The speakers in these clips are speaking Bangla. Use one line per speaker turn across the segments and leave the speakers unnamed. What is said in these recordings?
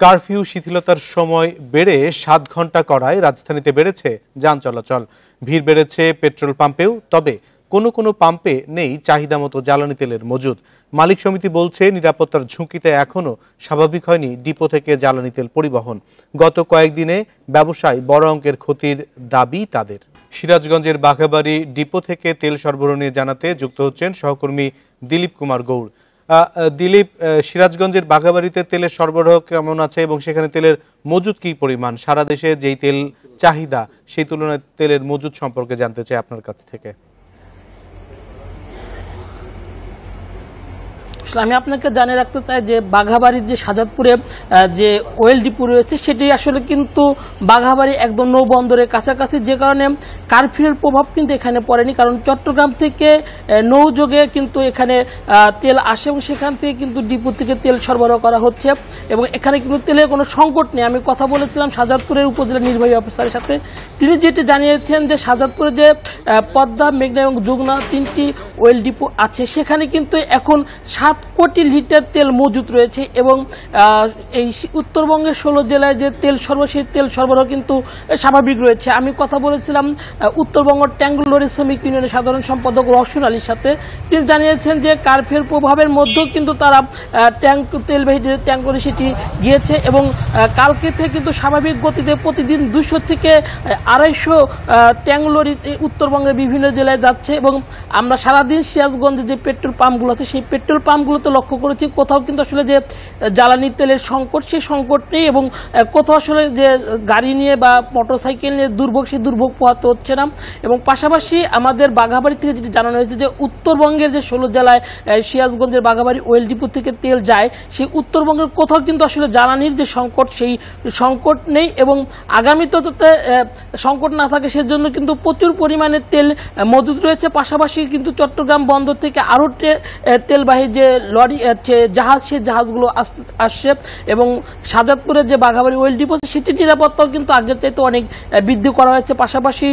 কারফিউ শিথিলতার সময় বেড়ে ৭ ঘন্টা করায় রাজধানীতে বেড়েছে যান চলাচল। ভিড় বেড়েছে পেট্রোল পাম্পেও, তবে কোনো কোনো পাম্পে নেই চাহিদা মতো জ্বালানি তেলের মজুদ। মালিক সমিতি বলছে, নিরাপত্তার ঝুঁকিতে এখনও স্বাভাবিক হয়নি ডিপো থেকে জ্বালানি তেল পরিবহন। গত কয়েকদিনে ব্যবসায় বড় অঙ্কের ক্ষতির দাবি তাদের। সিরাজগঞ্জের বাঘাবাড়ী ডিপো থেকে তেল সরবরাহ নিয়ে জানাতে যুক্ত হচ্ছেন সহকর্মী দিলীপ কুমার গৌড়। দিলীপ, সিরাজগঞ্জের বাঘাবাড়িতে তেলের সরবরাহ কেমন আছে এবং সেখানে তেলের মজুদ কি পরিমাণ? সারা দেশে যেই তেল চাহিদা, সেই তুলনায় তেলের মজুদ সম্পর্কে জানতে চাই আপনার কাছ থেকে।
আমি আপনাকে জানিয়ে রাখতে চাই যে বাঘাবাড়ির যে সাজাদপুরে যে ওয়েল ডিপো রয়েছে সেটি আসলে কিন্তু বাঘাবাড়ি একদম নৌবন্দরের কাছাকাছি, যে কারণে কারফিউর প্রভাব কিন্তু এখানে পড়েনি। কারণ চট্টগ্রাম থেকে নৌযোগে কিন্তু এখানে তেল আসে এবং সেখান থেকে কিন্তু ডিপো থেকে তেল সরবরাহ করা হচ্ছে এবং এখানে কিন্তু তেলের কোনো সংকট নেই। আমি কথা বলেছিলাম সাজাদপুরের উপজেলা নির্বাহী অফিসারের সাথে, তিনি যেটি জানিয়েছেন যে সাজাদপুরে যে পদ্মা, মেঘনা এবং যমুনা 3টি ওয়েল ডিপো আছে, সেখানে কিন্তু এখন 7 কোটি লিটার তেল মজুদ রয়েছে এবং এই উত্তরবঙ্গের 16 জেলায় যে তেল সরবরাহ, সেই তেল সরবরাহ কিন্তু স্বাভাবিক রয়েছে। আমি কথা বলেছিলাম উত্তরবঙ্গ ট্যাঙ্ক লরি শ্রমিক ইউনিয়নের সাধারণ সম্পাদক রওশন আলীর সাথে, তিনি জানিয়েছেন যে কারফিউর প্রভাবের মধ্যেও কিন্তু তারা তেলবাহী যে ট্যাঙ্ক লরি সেটি গিয়েছে এবং কালকে থেকে কিন্তু স্বাভাবিক গতিতে প্রতিদিন 200 থেকে 250 ট্যাঙ্ক লরি উত্তরবঙ্গের বিভিন্ন জেলায় যাচ্ছে এবং আমরা সারাদিন সিরাজগঞ্জে যে পেট্রোল পাম্পগুলো আছে সেই পেট্রোল পাম্পগুলোতে লক্ষ্য করেছি কোথাও কিন্তু আসলে যে জ্বালানি তেলের সংকট, সেই সংকট নেই এবং কোথাও আসলে যে গাড়ি নিয়ে বা মোটরসাইকেল নিয়ে দুর্ভোগ, সেই দুর্ভোগ পোহাতে হচ্ছে না। এবং পাশাপাশি আমাদের বাঘাবাড়ি থেকে যেটি জানানো হয়েছে যে উত্তরবঙ্গের যে 16 জেলায় সিরাজগঞ্জের বাঘাবাড়ি ওয়েল ডিপো থেকে তেল যায়, সেই উত্তরবঙ্গের কোথাও কিন্তু আসলে জ্বালানির যে সংকট, সেই সংকট নেই এবং আগামীতে সংকট না থাকে সেজন্য কিন্তু প্রচুর পরিমাণে তেল মজুদ রয়েছে। পাশাপাশি কিন্তু চট্টগ্রাম বন্দর থেকে আরও তেলবাহী যে লরি জাহাজ, সেই জাহাজগুলো আসছে এবং সাজাদপুরের যে বাঘাবাড়ি ওয়েল ডিপো সেটির নিরাপত্তাও কিন্তু আগের চাইতে অনেক বৃদ্ধি করা হয়েছে। পাশাপাশি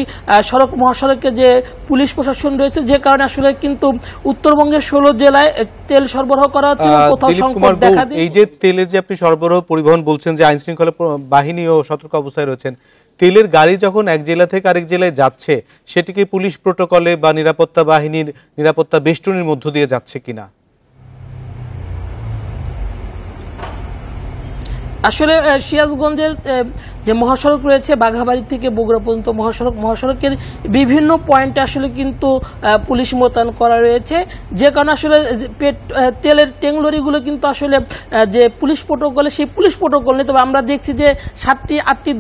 সড়ক মহাসড়কে যে পুলিশ প্রশাসন রয়েছে, যে কারণে আসলে কিন্তু উত্তরবঙ্গের 16 জেলায় তেল সরবরাহ করা হচ্ছে। কোথাও সংকট দেখা দিচ্ছে।
এই যে তেলের যে আপনি সরবরাহ পরিবহন বলছেন যে আইন শৃঙ্খলা বাহিনীও সতর্ক অবস্থায় রয়েছেন, তেলের গাড়ি যখন এক জেলা থেকে আরেক জেলায় যাচ্ছে, সেটিকে পুলিশ প্রোটোকলে বা নিরাপত্তা বাহিনীর নিরাপত্তা বেষ্টনীর মধ্য দিয়ে যাচ্ছে কিনা?
আসলে সিরাজগঞ্জের যে মহাসড়ক রয়েছে বাঘাবাড়ি থেকে বগুড়া পর্যন্ত মহাসড়কের বিভিন্ন পয়েন্টে আসলে কিন্তু পুলিশ মোতায়েন করা রয়েছে, যে কারণে আসলে তেলের ট্যাঙ্ক লরিগুলো কিন্তু আসলে যে পুলিশ প্রোটোকলে, সেই পুলিশ প্রোটোকল নেই। তবে আমরা দেখছি যে 7টি, 8টি,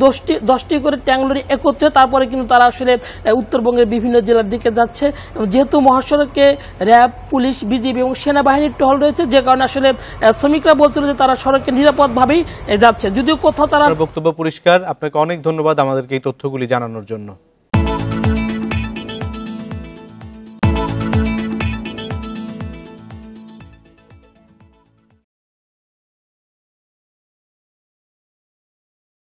10টি করে ট্যাঙ্ক লরি একত্রে তারপরে কিন্তু তারা আসলে উত্তরবঙ্গের বিভিন্ন জেলার দিকে যাচ্ছে। যেহেতু মহাসড়কে র্যাব, পুলিশ, বিজিবি এবং সেনাবাহিনীর টহল রয়েছে, যে কারণে আসলে শ্রমিকরা বলছিল যে তারা সড়কে নিরাপদভাবেই যাচ্ছে, যদিও কোথাও তারা।
বক্তব্য পরিষ্কার। আপনাকে অনেক ধন্যবাদ আমাদেরকে এই তথ্যগুলি জানানোর জন্য।